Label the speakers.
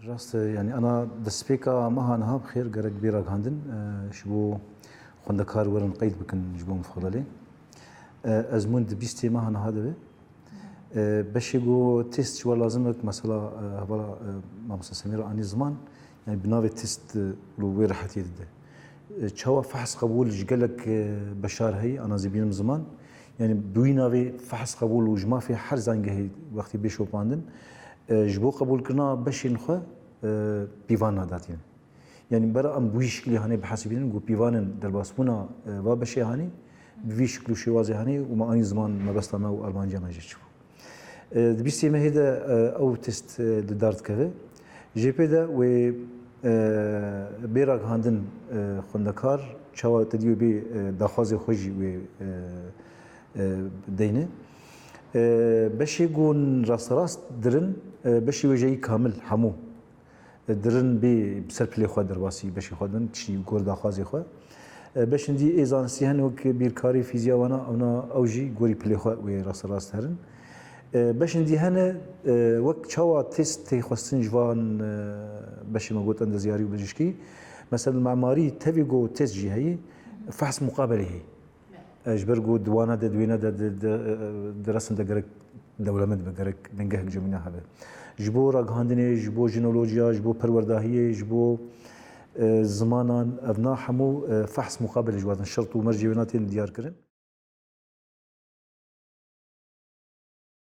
Speaker 1: راست يعني أنا دسبيكا ما هنها بخير جرك بيراك هندن شبو خندكار ورن قيد بكن جبو مفضلي أزمون دبيستي ما هنا هذا باش يجو تيست شو لازمك مثلا هبلا ما مثلا سمير أني زمان يعني بناوي تيست لو وين راح يدده شوا فحص قبول جقلك بشار هي أنا زبين زمان يعني بويناوي فحص قبول وجما في حرزان هي وقتي بيشو باندن جبو قبول كنا باش نخو بيفان هاداتين يعني برا ام بوي شكلي هاني بحسبين جو بيفان دلباسبونا و باش هاني بوي شكلو شوازي هاني وما اني زمان ما بس ما والمانيا ما جيتشو دبيستي ما هيدا او تيست دارت كذا جي بي دا و بيراك هاندن خندكار چاوا تديو بي داخوازي خوجي و دينه باش يقول راست درن باش يوجي كامل حمو درن بي بسر بلي خو درباسي باش يخدن تشي جور داخوازي خو باش ندي ايزان سيهن وك بيركاري فيزياء وانا انا اوجي جوري بلي خو و راست هرن باش ندي هنا وقت شوا تيست خصن جوان باش ما قلت عند زياري وبجشكي مثلا المعماري تفيجو تيست جي هي فحص مقابله هي اجبرجو دوانا دوينا درسن دقرك دولة مد بقرك بنجه جمينا هذا جبو راجهاندني جبو جينولوجيا جبو پرورداهية جبو زمانا ابنا حمو فحص مقابل جواتن شرط ومرجي بناتين ديار كرن